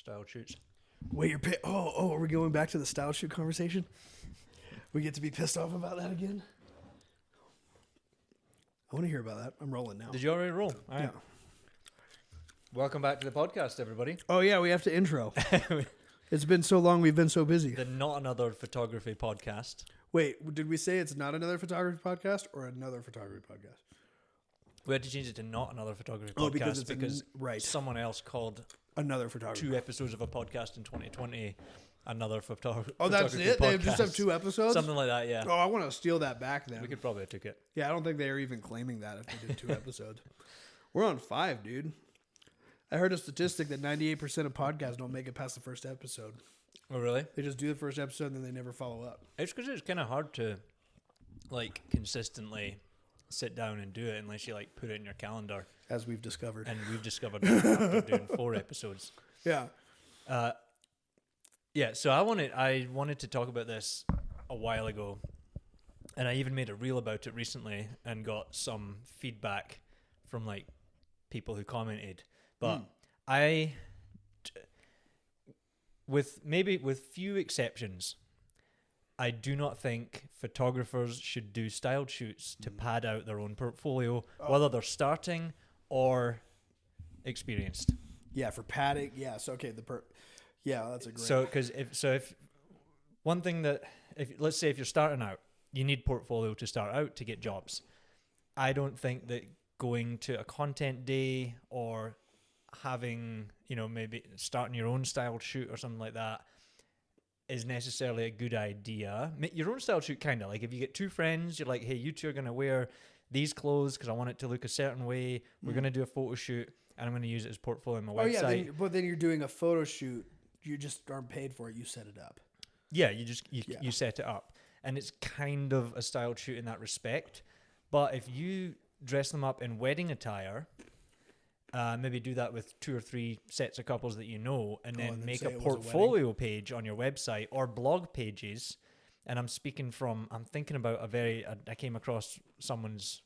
style shoots. Wait, you're are we going back to the style shoot conversation? We get to be pissed off about that again? I want to hear about that. I'm rolling now. Did you already roll? All right. Yeah. Welcome back to the podcast, everybody. Oh, yeah, we have to intro. It's been so long, we've been so busy. The Not Another Photography podcast. Wait, did we say it's not another photography podcast or another photography podcast? We had to change it to Not Another Photography podcast Oh, because it's right. someone else called Another photography. 2 episodes of a podcast in 2020 another photography. Oh, that's it? They just have 2 episodes? Something like that, yeah. Oh, I want to steal that back then. We could probably have took it. Yeah, I don't think they were even claiming that if they did 2 episodes. We're on 5, dude. I heard a statistic that 98% of podcasts don't make it past the first episode. Oh, really? They just do the first episode and then they never follow up. It's because it's kind of hard to, like, consistently sit down and do it unless you, like, put it in your calendar. As we've discovered. And we've discovered that after doing 4 episodes. Yeah. Yeah, so I wanted to talk about this a while ago, and I even made a reel about it recently and got some feedback from, like, people who commented. But with few exceptions, I do not think photographers should do styled shoots to pad out their own portfolio, whether they're starting or experienced. Yeah, for padding. Yeah, so okay, yeah, that's a great. So if one thing that let's say if you're starting out, you need portfolio to start out to get jobs. I don't think that going to a content day or having, maybe starting your own styled shoot or something like that is necessarily a good idea. Your own style shoot, kind of like if you get 2 friends, you're like, hey, you 2 are going to wear these clothes because I want it to look a certain way. We're going to do a photo shoot and I'm going to use it as portfolio on my website. Yeah, but then you're doing a photo shoot. You just aren't paid for it. You set it up. Yeah, you set it up. And it's kind of a styled shoot in that respect. But if you dress them up in wedding attire, maybe do that with 2 or 3 sets of couples that you know, and then make a portfolio page on your website or blog pages. And I'm thinking about I came across someone's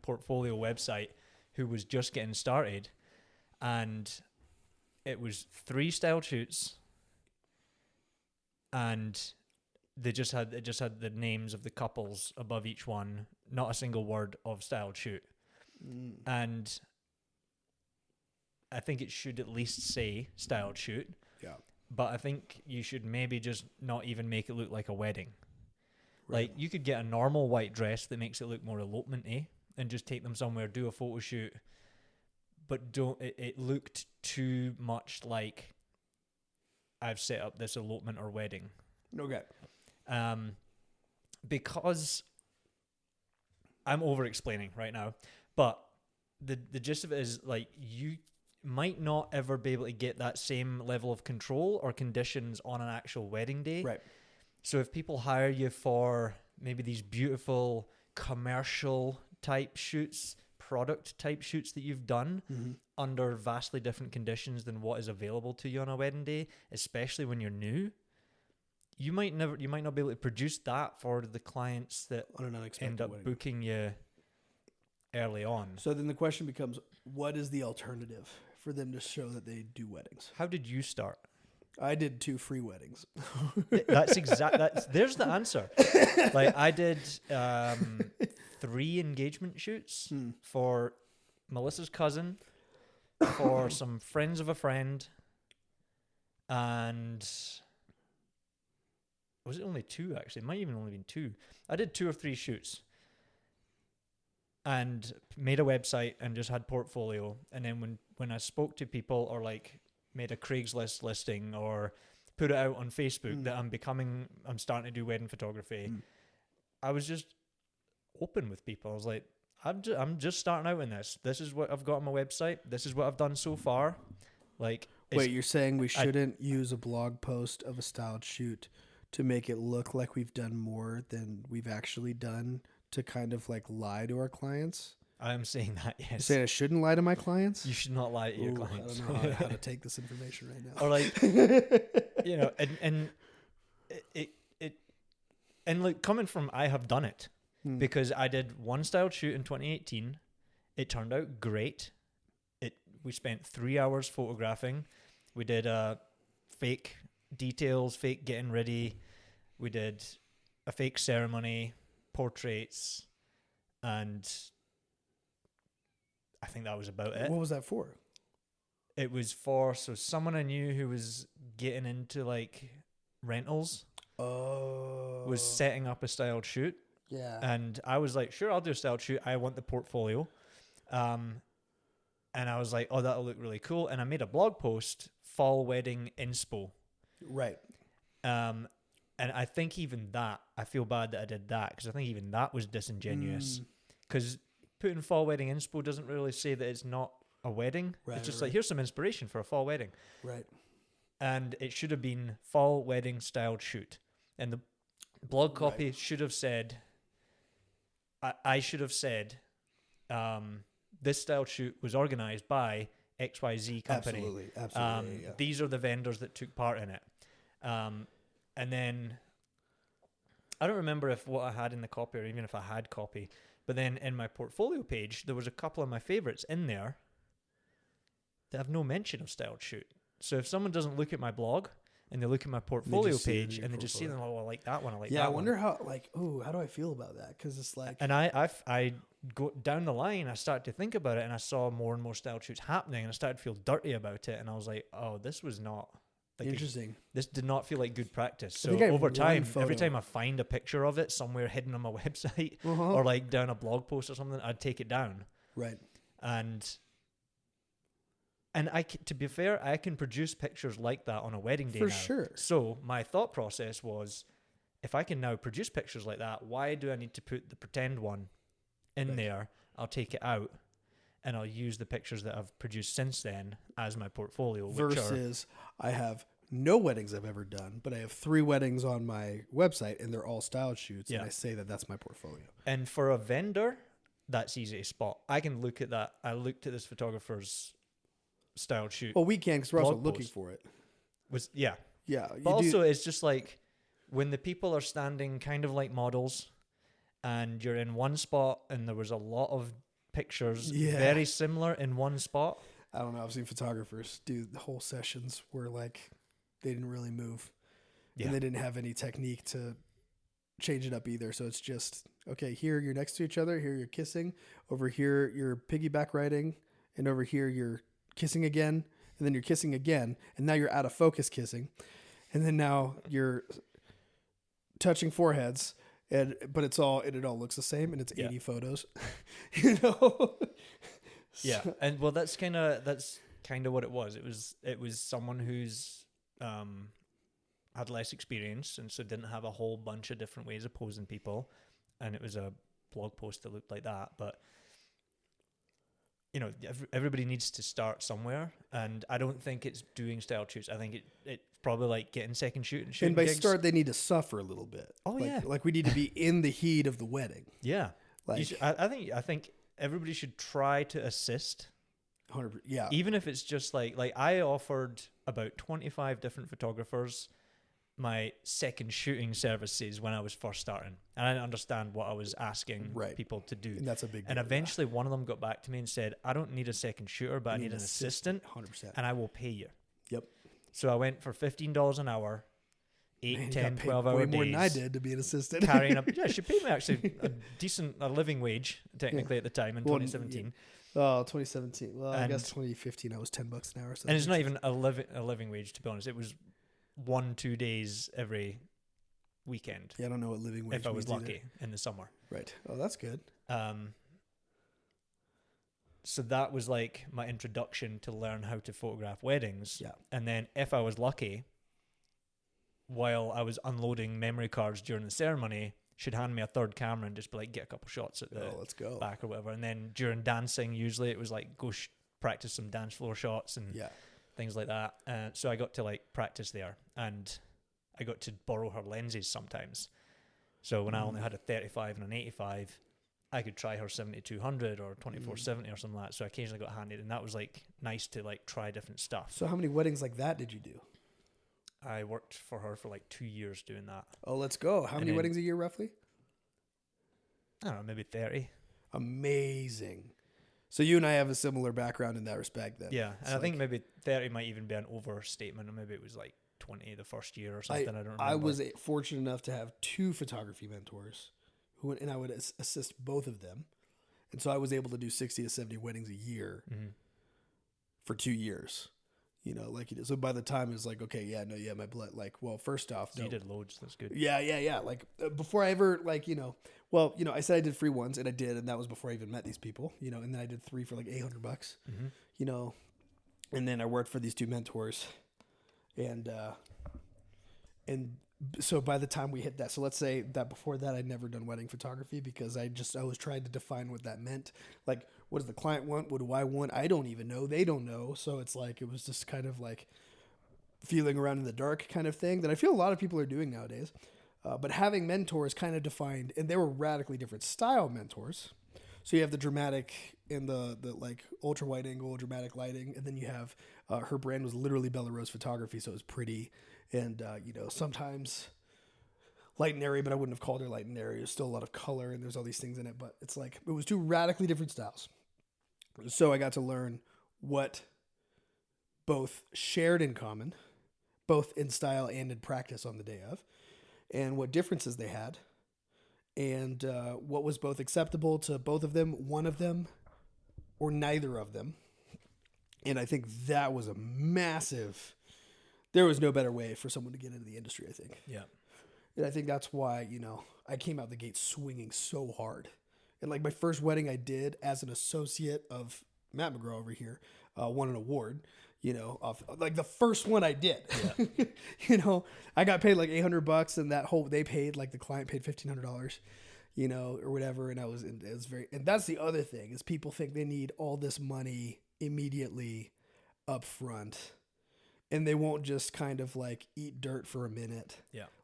portfolio website who was just getting started, and it was 3 style shoots, and it just had the names of the couples above each one, not a single word of styled shoot. And I think it should at least say styled shoot. Yeah. But I think you should maybe just not even make it look like a wedding. Right. Like, you could get a normal white dress that makes it look more elopement-y and just take them somewhere, do a photo shoot, but it looked too much like I've set up this elopement or wedding. Okay. Because I'm over-explaining right now, but the gist of it is, like, you might not ever be able to get that same level of control or conditions on an actual wedding day. Right. So if people hire you for maybe these beautiful commercial type shoots, product type shoots that you've done under vastly different conditions than what is available to you on a wedding day, especially when you're new, you might not be able to produce that for the clients that end up booking you early on. So then the question becomes, what is the alternative for them to show that they do weddings? How did you start? I did 2 free weddings. There's the answer. Like, I did 3 engagement shoots for Melissa's cousin, for some friends of a friend, and was it only 2 actually? It might even only been 2. I did 2 or 3 shoots and made a website and just had portfolio. And then when I spoke to people or like made a Craigslist listing or put it out on Facebook that I'm starting to do wedding photography, I was just open with people. I was like, I'm just starting out in this. This is what I've got on my website. This is what I've done so far. Like, wait, you're saying we shouldn't use a blog post of a styled shoot to make it look like we've done more than we've actually done to kind of like lie to our clients? I'm saying that, yes. You're saying I shouldn't lie to my clients? You should not lie to your clients. I don't know how to take this information right now. Or like, and like, coming from, I have done it because I did 1 styled shoot in 2018. It turned out great. We spent 3 hours photographing. We did a fake details, fake getting ready. We did a fake ceremony, portraits, and I think that was about it. What was that for? It was for someone I knew who was getting into like rentals Oh. was setting up a styled shoot. Yeah. And I was like, sure, I'll do a styled shoot. I want the portfolio. And I was like, oh, that'll look really cool. And I made a blog post, fall wedding inspo. Right. And I think even that, I feel bad that I did that because I think even that was disingenuous. Because putting fall wedding inspo doesn't really say that it's not a wedding. Right, It's just right. like, here's some inspiration for a fall wedding. Right. And it should have been fall wedding styled shoot. And the blog copy should have said, I should have said, this styled shoot was organized by XYZ company. Absolutely. Absolutely. Yeah. These are the vendors that took part in it. And then I don't remember if what I had in the copy or even if I had copy, but then in my portfolio page, there was a couple of my favorites in there that have no mention of styled shoot. So if someone doesn't look at my blog and they look at my portfolio page and they just see them, oh, I like that one, I like that one. Yeah, I wonder how, like, how do I feel about that? Because it's like... And I go down the line, I started to think about it and I saw more and more styled shoots happening and I started to feel dirty about it. And I was like, oh, this was not... Like interesting. This did not feel like good practice. So think I have over time, one every photo. time I find a picture of it somewhere hidden on my website Uh-huh. or like down a blog post or something, I'd take it down. Right. And to be fair, I can produce pictures like that on a wedding day For now. sure. So my thought process was, if I can now produce pictures like that, why do I need to put the pretend one in there? I'll take it out and I'll use the pictures that I've produced since then as my portfolio. Versus, I have no weddings I've ever done, but I have 3 weddings on my website, and they're all styled shoots, and I say that that's my portfolio. And for a vendor, that's easy to spot. I can look at that. I looked at this photographer's styled shoot. Well, we can because we're also blog looking post. for it. Yeah. Yeah. But also, it's just like when the people are standing kind of like models and you're in one spot and there was a lot of pictures very similar in one spot. I don't know. I've seen photographers do the whole sessions where like they didn't really move and they didn't have any technique to change it up either. So it's just, okay, here you're next to each other. Here you're kissing. Over here you're piggyback riding. And over here you're kissing again. And then you're kissing again. And now you're out of focus kissing. And then now you're touching foreheads. But it all looks the same, and it's 80 photos. You know? Yeah. And well, that's kind of what it was. It was someone who's had less experience and so didn't have a whole bunch of different ways of posing people, and it was a blog post that looked like that. But you know, everybody needs to start somewhere, and I don't think it's doing style shoots. I think it's probably like getting second shoot and shooting And by gigs. start, they need to suffer a little bit. Oh, yeah. Like we need to be in the heat of the wedding. Yeah. Like I think everybody should try to assist. 100%. Yeah. Even if it's just like I offered about 25 different photographers my second shooting services when I was first starting, and I didn't understand what I was asking people to do. And that's a big deal. And eventually one of them got back to me and said, I don't need a second shooter, but I need an assistant 100%. and I will pay you. Yep. So I went for $15 an hour, 8, 10, 12 hour way days. more than I did to be an assistant. Carrying up. Yeah, she paid me actually a living wage technically at the time in 2017. Oh, 2017. Well, I And- guess 2015 I was $10 an hour. So And it's not even a living wage, to be honest. It was 1-2 days every weekend. Yeah, I don't know what living wage If I was means lucky in the summer. Either. Right. Oh, that's good. So that was like my introduction to learn how to photograph weddings. Yeah. And then if I was lucky, while I was unloading memory cards during the ceremony, she'd hand me a third camera and just be like, get a couple shots at the Let's go. back or whatever. And then during dancing, usually it was like, go practice some dance floor shots and things like that. So I got to like practice there, and I got to borrow her lenses sometimes. So when I only had a 35 and an 85, I could try her 7200 or 2470 or something like that. So I occasionally got handed, and that was like nice to like try different stuff. So how many weddings like that did you do? I worked for her for like 2 years doing that. Oh, let's go. How many weddings a year roughly? I don't know, maybe 30. Amazing. So you and I have a similar background in that respect then. Yeah, and It's I think maybe 30 might even be an overstatement, or maybe it was like 20 the first year or something. I don't remember. I was fortunate enough to have 2 photography mentors and I would assist both of them. And so I was able to do 60 to 70 weddings a year for 2 years. You know, like you did. So by the time it's like, okay, yeah, no, yeah, my blood, like, well, first off, so you did loads. That's good. Yeah. Like before I ever, like, you know, well, you know, I said I did free ones, and I did, and that was before I even met these people, you know, and then I did 3 for like $800, you know, and then I worked for these 2 mentors, and so by the time we hit that, so let's say that before that I'd never done wedding photography because I was trying to define what that meant. Like, what does the client want? What do I want? I don't even know. They don't know. So it's like, it was just kind of like feeling around in the dark kind of thing that I feel a lot of people are doing nowadays. But having mentors kind of defined, and they were radically different style mentors. So you have the dramatic and the like ultra wide angle, dramatic lighting. And then you have, her brand was literally Bella Rose Photography. So it was pretty. And, you know, sometimes light and airy, but I wouldn't have called her light and airy. There's still a lot of color and there's all these things in it, but it's like, it was 2 radically different styles. So I got to learn what both shared in common, both in style and in practice on the day of, and what differences they had, and what was both acceptable to both of them, one of them, or neither of them. And I think that was a massive... There was no better way for someone to get into the industry, I think. Yeah. And I think that's why, you know, I came out the gate swinging so hard. And like my first wedding I did as an associate of Matt McGraw over here, won an award, you know, like the first one I did. Yeah. You know, I got paid like $800, and they paid, like the client paid $1,500, you know, or whatever. And it was very, and that's the other thing is people think they need all this money immediately up front. And they won't just kind of like eat dirt for a minute,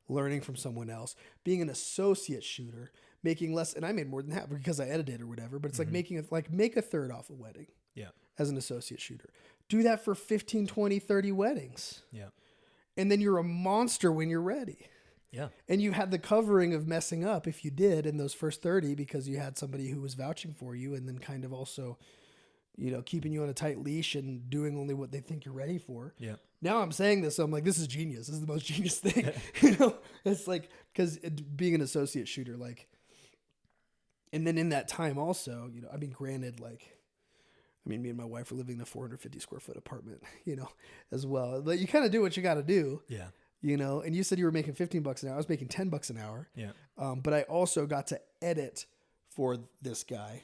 learning from someone else, being an associate shooter, making less. And I made more than that because I edited or whatever, but it's like make a third off a wedding as an associate shooter. Do that for 15, 20, 30 weddings. Yeah. And then you're a monster when you're ready. Yeah. And you had the covering of messing up if you did in those first 30 because you had somebody who was vouching for you and then kind of also, you know, keeping you on a tight leash and doing only what they think you're ready for. Yeah. Now I'm saying this, so I'm like, this is genius. This is the most genius thing. You know, it's like, because being an associate shooter, like, and then in that time also, you know, I mean, granted, like, I mean, me and my wife are living in a 450 square foot apartment, you know, as well. But you kind of do what you got to do. Yeah. You know, and you said you were making $15 an hour. I was making $10 an hour. Yeah. But I also got to edit for this guy.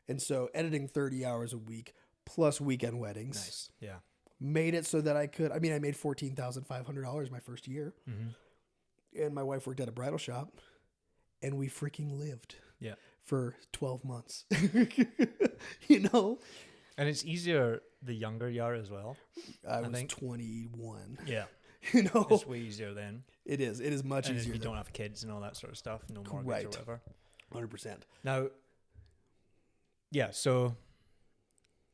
And so editing 30 hours a week plus weekend weddings. Nice. Yeah. Made it so that I made $14,500 my first year. Mm-hmm. And my wife worked at a bridal shop and we freaking lived for 12 months, you know? And it's easier the younger you are as well. I was 21. Yeah. You know? It's way easier then. It is. It is much easier. If you don't have kids and all that sort of stuff, no mortgage or whatever. 100%. Now, yeah, so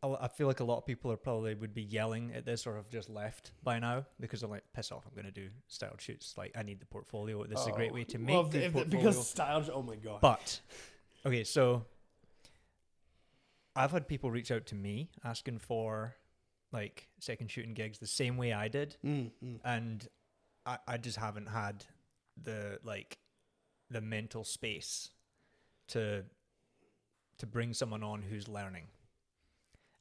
I feel like a lot of people would be yelling at this or have just left by now because they're like, piss off, I'm going to do styled shoots. Like, I need the portfolio. This is a great way to make the portfolio. Because styled, oh my God. But, okay, so I've had people reach out to me asking for, like, second shooting gigs the same way I did. And I just haven't had the mental space to bring someone on who's learning.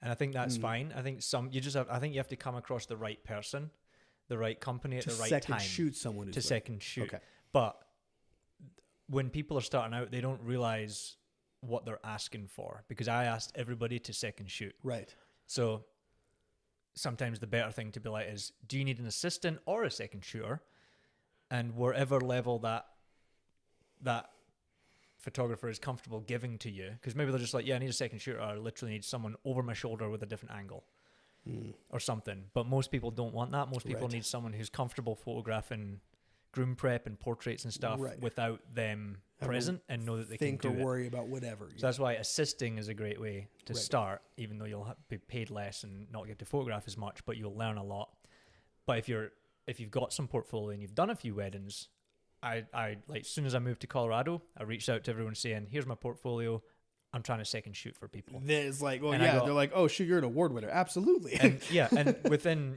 And I think that's fine. I think I think you have to come across the right person, the right company at the right time. To shoot someone who's second shoot. Okay. But when people are starting out, they don't realize what they're asking for because I asked everybody to second shoot. Right. So sometimes the better thing to be like is, do you need an assistant or a second shooter? And wherever level that photographer is comfortable giving to you, because maybe they're just like, yeah, I need a second shooter, or I literally need someone over my shoulder with a different angle or something. But most people don't want that. Most people need someone who's comfortable photographing groom prep and portraits and stuff without them present and know that they can do it. Think or worry about whatever. So that's why assisting is a great way to start, even though you'll be paid less and not get to photograph as much, but you'll learn a lot. But if you've got some portfolio and you've done a few weddings, I like, as soon as I moved to Colorado, I reached out to everyone saying, here's my portfolio. I'm trying to second shoot for people. There's like, oh And yeah, they're like, oh shoot, you're an award winner, absolutely. And yeah, and within,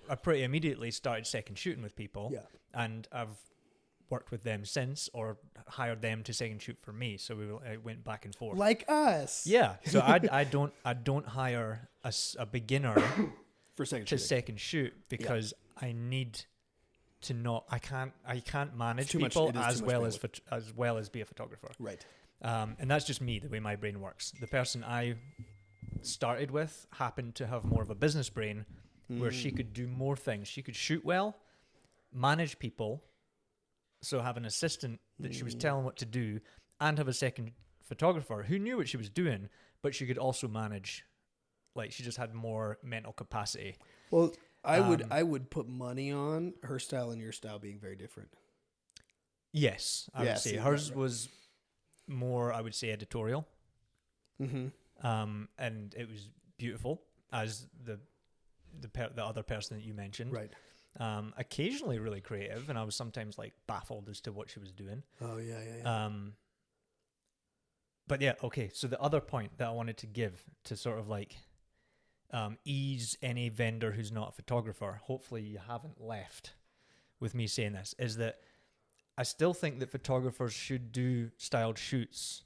I pretty immediately started second shooting with people. Yeah. And I've worked with them since, or hired them to second shoot for me. So it went back and forth. Like us. Yeah. So I don't hire a beginner For second to shooting. second shoot because I need to not. I can't manage too much- people it is as too much well bandwidth. as well as be a photographer. Right. And that's just me, the way my brain works. The person I started with happened to have more of a business brain where she could do more things. She could shoot well, manage people, so have an assistant that she was telling what to do, and have a second photographer who knew what she was doing, but she could also manage. Like, she just had more mental capacity. Well, I would put money on her style and your style being very different. Yes, I Yeah, would say see, hers right. was more, I would say, editorial. Mm-hmm. And it was beautiful, as the other person that you mentioned. Right. Occasionally really creative, and I was sometimes like baffled as to what she was doing. Oh yeah. But yeah, okay. So the other point that I wanted to give to sort of like ease any vendor who's not a photographer, hopefully you haven't left with me saying this, is that I still think that photographers should do styled shoots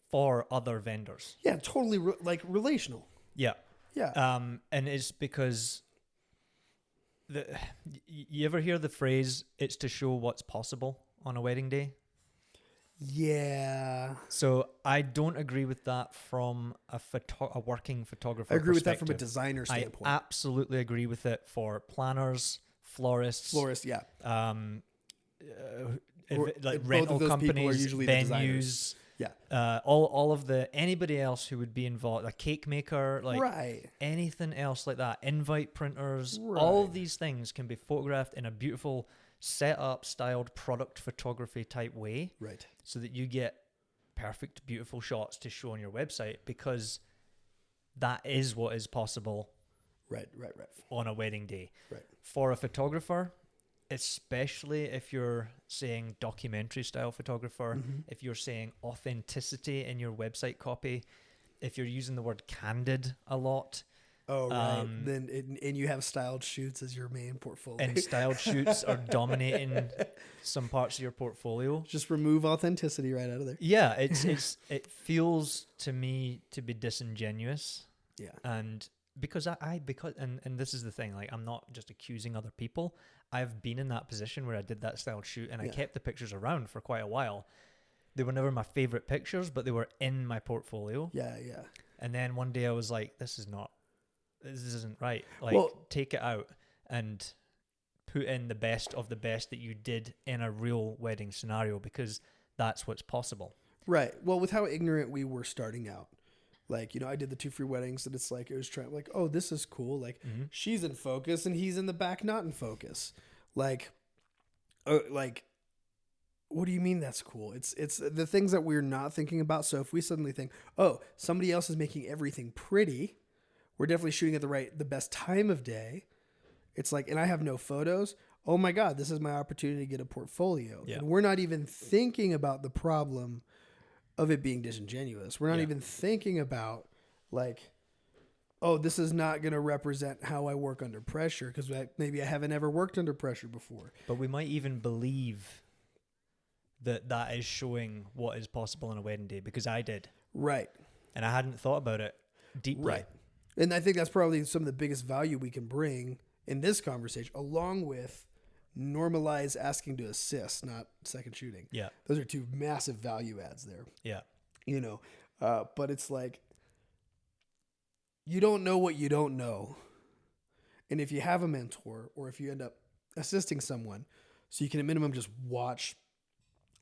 for other vendors. Yeah, totally like relational. Yeah. Yeah. And it's because you ever hear the phrase, it's to show what's possible on a wedding day? Yeah. So I don't agree with that from a working photographer I agree with that from a perspective. designer standpoint. I absolutely agree with it for planners, florists, Florist, yeah. like both rental of those people are companies, usually the venues, designers. Yeah. all of anybody else who would be involved, a cake maker, like Right. anything else like that, invite printers, Right. all of these things can be photographed in a beautiful, set up, styled product photography type way, Right. so that you get perfect, beautiful shots to show on your website, because that is what is possible Right. on a wedding day. Right. For a photographer, especially if you're saying documentary style photographer, Mm-hmm. if you're saying authenticity in your website copy, if you're using the word candid a lot, Oh, right. And you have styled shoots as your main portfolio. and styled shoots are dominating some parts of your portfolio. Just remove authenticity right out of there. Yeah, it feels to me to be disingenuous. Yeah. And because and this is the thing, like, I'm not just accusing other people. I've been in that position where I did that styled shoot and I Yeah. kept the pictures around for quite a while. They were never my favorite pictures, but they were in my portfolio. Yeah. And then one day I was like, this isn't right. Like, Well- take it out and put in the best of the best that you did in a real wedding scenario, because that's what's possible. Right. Well, with how ignorant we were starting out, like, I did the 2 free weddings, and it's like, it was trying, like, oh, this is cool. Like, she's in focus and he's in the back, not in focus. Like, what do you mean that's cool? It's the things that we're not thinking about. So if we suddenly think, oh, somebody else is making everything pretty, we're definitely shooting at the best time of day. It's like, and I have no photos. Oh my God, this is my opportunity to get a portfolio. Yeah. And we're not even thinking about the problem of it being disingenuous. We're not Yeah. even thinking about, like, oh, this is not going to represent how I work under pressure, because maybe I haven't ever worked under pressure before. But we might even believe that is showing what is possible on a wedding day, because I did. Right. And I hadn't thought about it deeply. Right. And I think that's probably some of the biggest value we can bring in this conversation, along with normalize asking to assist, not second shooting. Yeah. Those are 2 massive value adds there, Yeah. but it's like, you don't know what you don't know. And if you have a mentor, or if you end up assisting someone, so you can at minimum just watch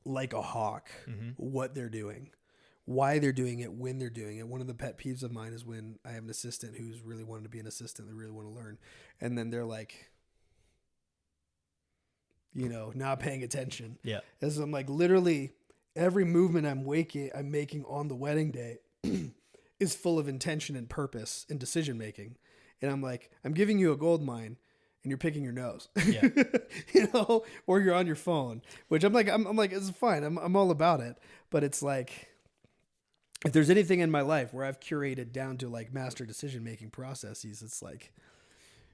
like a hawk what they're doing, why they're doing it, when they're doing it. One of the pet peeves of mine is when I have an assistant who's really wanted to be an assistant, they really want to learn, and then they're like, not paying attention. Yeah. As I'm like, literally every movement I'm making on the wedding day is full of intention and purpose and decision making. And I'm like, I'm giving you a gold mine and you're picking your nose, Yeah. or you're on your phone, which I'm like, it's fine. I'm all about it. But it's like, if there's anything in my life where I've curated down to like master decision making processes, it's like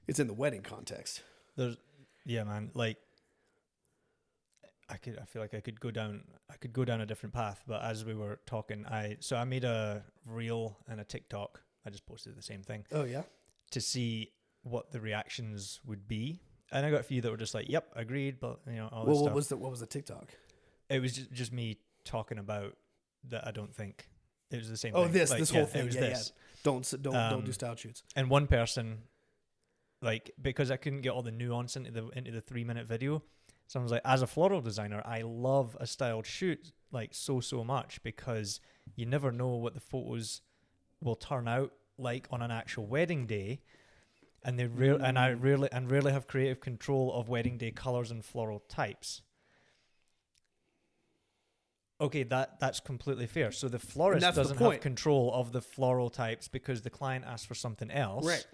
it's in the wedding context. Yeah, man. Like I feel like I could go down a different path. But as we were talking, I made a reel and a TikTok. I just posted the same thing. Oh yeah. To see what the reactions would be, and I got a few that were just like, "Yep, agreed," but all this stuff. What was the TikTok? It was just me talking about that. I don't think it was the same. Oh, thing. this whole It thing. was Yeah. this. Don't do style shoots. And one person, like, because I couldn't get all the nuance into the 3-minute video, someone's like, as a floral designer, I love a styled shoot like so much because you never know what the photos will turn out like on an actual wedding day, and I rarely have creative control of wedding day colors and floral types. Okay, that's completely fair. So the florist doesn't have control of the floral types because the client asked for something else. Right.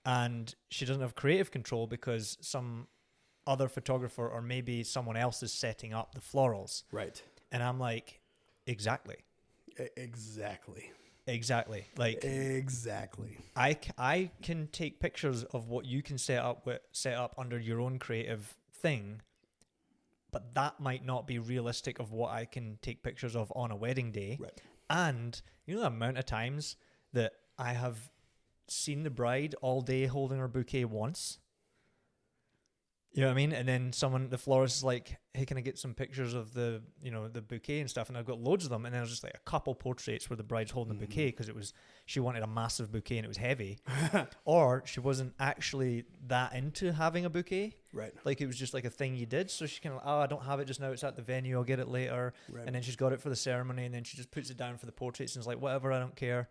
And she doesn't have creative control because some other photographer or maybe someone else is setting up the florals. Right. And I'm like, exactly. Like exactly. I can take pictures of what you can set up under your own creative thing, but that might not be realistic of what I can take pictures of on a wedding day. Right. And you know the amount of times that I have seen the bride all day holding her bouquet once. You know what I mean? And then the florist is like, hey, can I get some pictures of the bouquet and stuff? And I've got loads of them. And then there's just like a couple portraits where the bride's holding the bouquet because she wanted a massive bouquet and it was heavy. Or she wasn't actually that into having a bouquet. Right. Like it was just like a thing you did. So she kind of, I don't have it just now. It's at the venue. I'll get it later. Right. And then she's got it for the ceremony. And then she just puts it down for the portraits and is like, whatever, I don't care.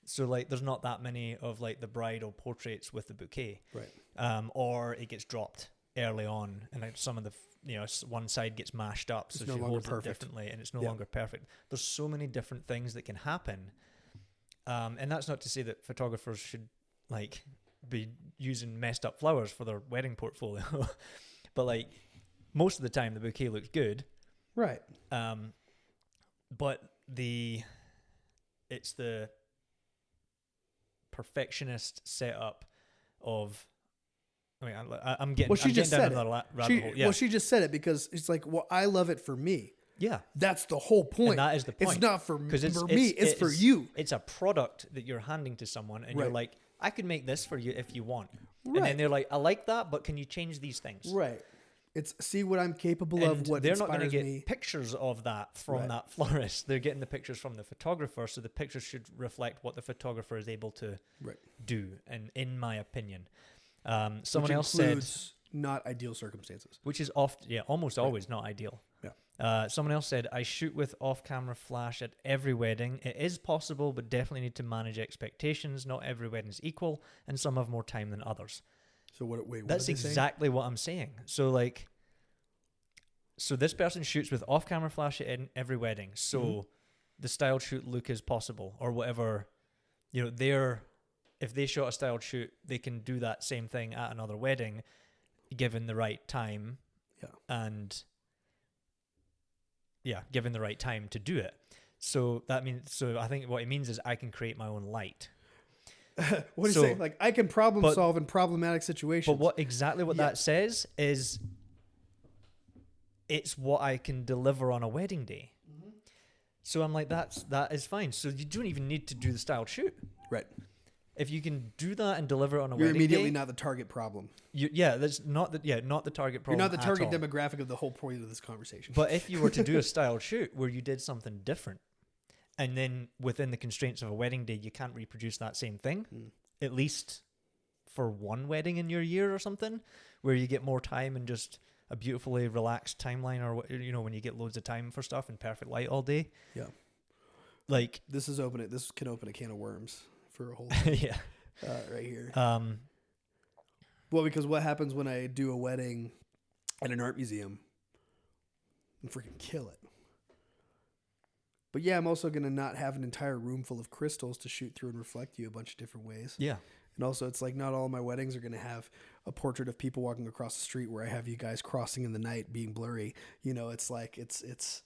So like there's not that many of like the bridal portraits with the bouquet. Right. Or it gets dropped early on, and like some of the one side gets mashed up, so it's she no holds perfect. it differently, and it's no longer perfect. There's so many different things that can happen, and that's not to say that photographers should like be using messed up flowers for their wedding portfolio, but like most of the time the bouquet looks good, right? But it's the perfectionist setup of. I mean, I'm getting. Well, she just said it. Rabbit hole. Yeah. Well, she just said it because it's like, well, I love it for me. Yeah, that's the whole point. And that is the point. It's not for me. It's for you. It's a product that you're handing to someone, and you're like, I could make this for you if you want. Right. And then they're like, I like that, but can you change these things? Right. It's see what I'm capable of. What they're not going to get me. pictures of that from that florist. They're getting the pictures from the photographer, so the pictures should reflect what the photographer is able to do. And in my opinion. Someone else said not ideal circumstances, which is almost always not ideal. Yeah. Someone else said, I shoot with off-camera flash at every wedding. It is possible, but definitely need to manage expectations. Not every wedding is equal, and some have more time than others. So what that's exactly what I'm saying. So this person shoots with off-camera flash at every wedding. So the styled shoot look is possible, or whatever. If they shot a styled shoot, they can do that same thing at another wedding, given the right time. Yeah. And given the right time to do it. So that means, I think what it means is I can create my own light. What do you say? Like I can problem solve in problematic situations. But what that says is it's what I can deliver on a wedding day. Mm-hmm. So I'm like, that is fine. So you don't even need to do the styled shoot. Right. If you can do that and deliver on a You're wedding immediately day, not the target problem. That's not the target problem. You're not the target demographic of the whole point of this conversation. But if you were to do a styled shoot where you did something different, and then within the constraints of a wedding day, you can't reproduce that same thing, at least for one wedding in your year or something, where you get more time and just a beautifully relaxed timeline, or when you get loads of time for stuff and perfect light all day. Yeah. Like this can open a can of worms. For a whole yeah, right here. Well, because what happens when I do a wedding at an art museum and freaking kill it? But yeah, I'm also gonna not have an entire room full of crystals to shoot through and reflect you a bunch of different ways. Yeah, and also it's like not all of my weddings are gonna have a portrait of people walking across the street where I have you guys crossing in the night, being blurry. It's like it's.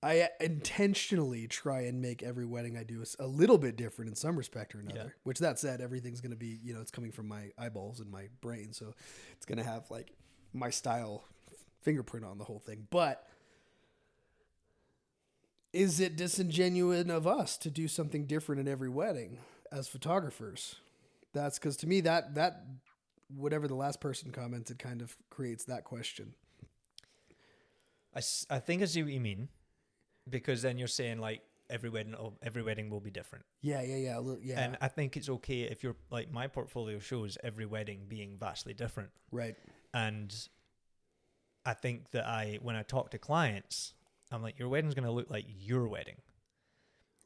I intentionally try and make every wedding I do a little bit different in some respect or another. Yeah. Which, that said, everything's going to be, it's coming from my eyeballs and my brain, so it's going to have like my style fingerprint on the whole thing. But is it disingenuous of us to do something different in every wedding as photographers? That's because to me that whatever the last person commented kind of creates that question. I think I see what you mean, because then you're saying like every wedding will be different. Yeah. And I think it's okay if you're like, my portfolio shows every wedding being vastly different. Right. And I think that when I talk to clients, I'm like, your wedding's going to look like your wedding.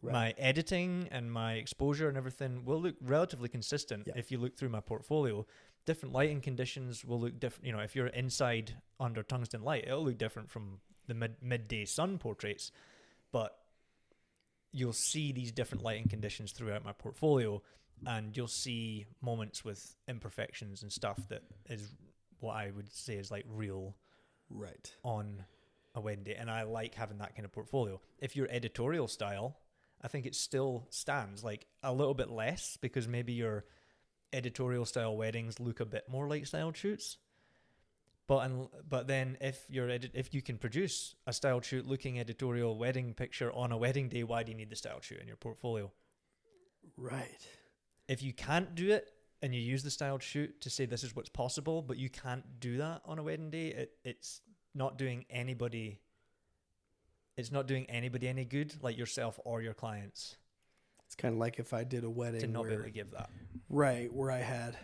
Right. My editing and my exposure and everything will look relatively consistent if you look through my portfolio. Different lighting conditions will look different. You know, if you're inside under tungsten light, it'll look different from the midday sun portraits. But you'll see these different lighting conditions throughout my portfolio, and you'll see moments with imperfections and stuff that is what I would say is like real on a wedding day. And I like having that kind of portfolio. If your editorial style, I think it still stands like a little bit less, because maybe your editorial style weddings look a bit more like styled shoots. But then if you can produce a styled shoot looking editorial wedding picture on a wedding day, why do you need the styled shoot in your portfolio? Right. If you can't do it and you use the styled shoot to say this is what's possible, but you can't do that on a wedding day, it's not doing anybody. It's not doing anybody any good, like yourself or your clients. It's kind of like if I did a wedding to not be able to give that. Right, where I had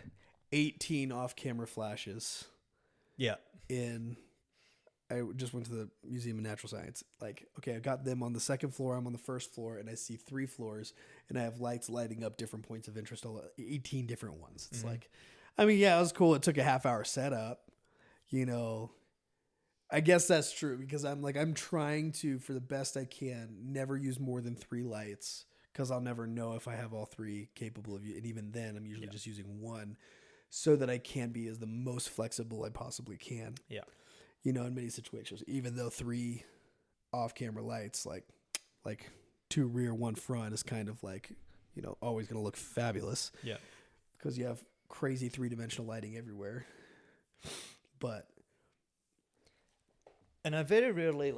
18 off-camera flashes. Yeah. I just went to the Museum of Natural Science. Like, okay, I got them on the second floor. I'm on the first floor, and I see 3 floors, and I have lights lighting up different points of interest, 18 different ones. It's like, I mean, yeah, it was cool. It took a half-hour setup, I guess that's true, because I'm trying to, for the best I can, never use more than 3 lights, because I'll never know if I have all 3 capable of you. And even then, I'm usually just using 1, so that I can be as the most flexible I possibly can. Yeah. In many situations, even though 3 off-camera lights, like 2 rear, 1 front, is kind of like, always going to look fabulous. Yeah. Because you have crazy 3-dimensional lighting everywhere. And I very rarely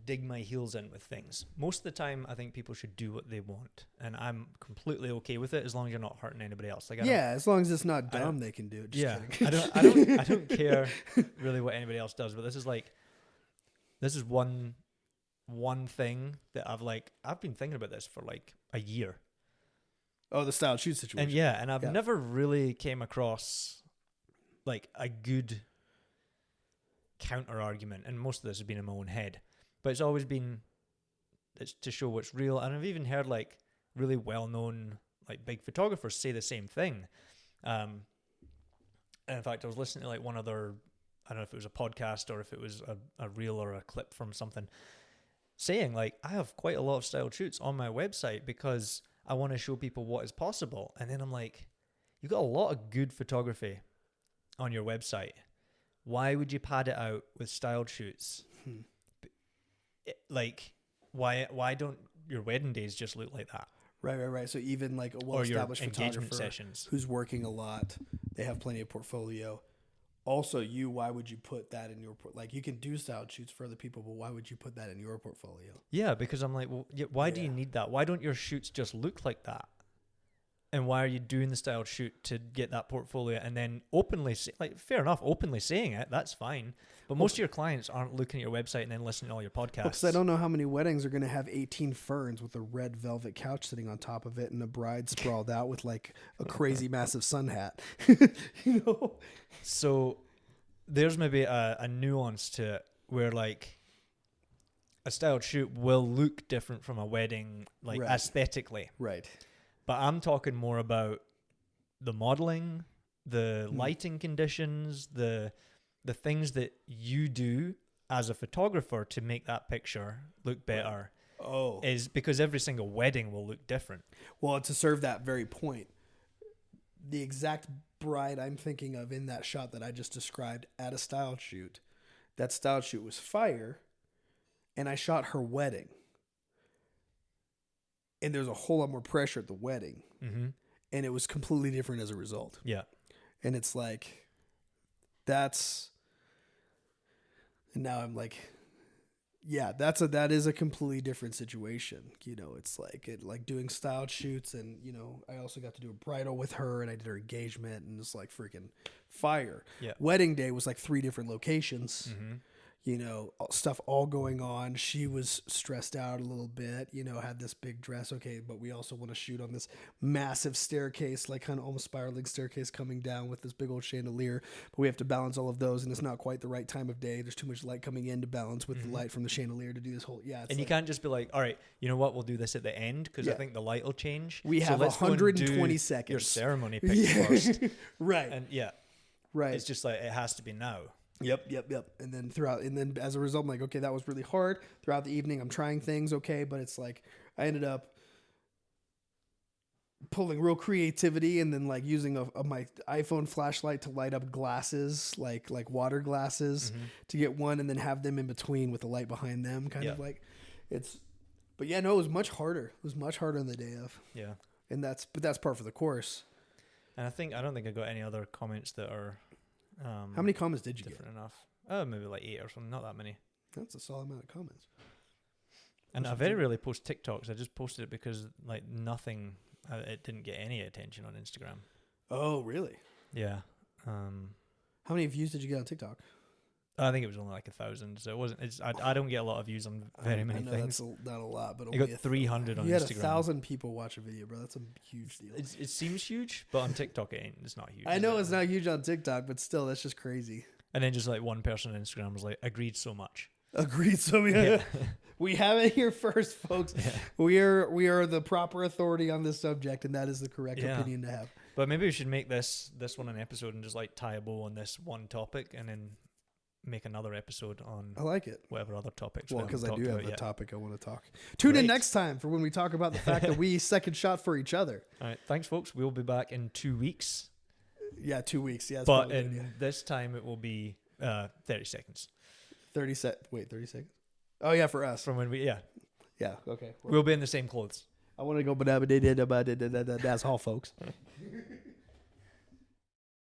dig my heels in with things. Most of the time, I think people should do what they want, and I'm completely okay with it as long as you're not hurting anybody else. As long as it's not dumb, they can do it. Just kidding. I don't care really what anybody else does, but this is one thing that I've been thinking about this for a year. Oh, the style shoot situation. And I've never really came across a good counter argument, and most of this has been in my own head, but it's always been to show what's real. And I've even heard really well-known big photographers say the same thing. And in fact, I was listening to one other, I don't know if it was a podcast or if it was a reel or a clip from something, saying I have quite a lot of styled shoots on my website because I want to show people what is possible. And then I'm like, you've got a lot of good photography on your website. Why would you pad it out with styled shoots? Why don't your wedding days just look like that? Right. So even a well-established photographer who's working a lot, they have plenty of portfolio. Also, why would you put that in your you can do styled shoots for other people, but why would you put that in your portfolio? Yeah, because I'm like, well, why do you need that? Why don't your shoots just look like that? And why are you doing the styled shoot to get that portfolio and then openly, fair enough, openly saying it, that's fine. But most of your clients aren't looking at your website and then listening to all your podcasts. Because I don't know how many weddings are going to have 18 ferns with a red velvet couch sitting on top of it and a bride sprawled out with a crazy massive sun hat. So there's maybe a nuance to it where a styled shoot will look different from a wedding, aesthetically. Right. But I'm talking more about the modeling, the lighting conditions, the things that you do as a photographer to make that picture look better. Oh. Is because every single wedding will look different. Well, to serve that very point, the exact bride I'm thinking of in that shot that I just described at a styled shoot, that styled shoot was fire, and I shot her wedding. and there's a whole lot more pressure at the wedding, Mm-hmm. and it was completely different as a result. Yeah. And it's like, and now I'm like, yeah, that is a completely different situation. You know, it's like doing styled shoots, and you know, I also got to do a bridal with her, and I did her engagement, and it's like freaking fire. Yeah. Wedding day was like 3 different locations. Mm-hmm. You know, stuff all going on. She was stressed out a little bit, you know, had this big dress. Okay, but we also want to shoot on this massive staircase, like kind of almost spiraling staircase coming down with this big old chandelier. But we have to balance all of those, and it's not quite the right time of day. There's too much light coming in to balance with the light from the chandelier to do this whole, it's And you can't just be like, all right, you know what, we'll do this at the end because I think the light will change. We have let's go and 120 do seconds. Your ceremony pic first. Right. And right. it's just like, it has to be now. Yep. And then as a result, I'm like, okay, that was really hard. Throughout the evening, I'm trying things, okay, but it's like I ended up pulling real creativity and then like using my iPhone flashlight to light up glasses, like water glasses to get one, and then have them in between with the light behind them, kind of like But yeah, no, it was much harder. It was much harder on the day of. Yeah. And that's part for the course. And I don't think I got any other comments that are. How many comments did you get? Different enough. Oh, maybe like 8 or something. Not that many. That's a solid amount of comments. And I very rarely post TikToks. I just posted it because like nothing. It didn't get any attention on Instagram. Oh, really? Yeah. How many views did you get on TikTok? I think it was only like 1,000. So it wasn't. I don't get a lot of views on very many things. That's not a lot, but you got 300 on Instagram. You had 1,000 people watch a video, bro. That's a huge deal. It seems huge, but on TikTok it ain't. It's not huge. I know it's not huge on TikTok, but still, that's just crazy. And then just like one person on Instagram was like, agreed so much. Agreed so much. Yeah. We have it here first, folks. Yeah. We are the proper authority on this subject, and that is the correct opinion to have. But maybe we should make this one an episode and just like tie a bow on this one topic, and then make another episode on I like it. Whatever other topics. Well, because I do have a topic I want to talk. Tune in next time for when we talk about the fact that we second shot for each other. All right. Thanks, folks. We'll be back in 2 weeks. Yeah, 2 weeks. Yeah, but this time it will be 30 seconds. 30 seconds? Oh, yeah, for us. From when we, yeah. Yeah, okay. We'll be in the same clothes. I want to go, but that's all, folks.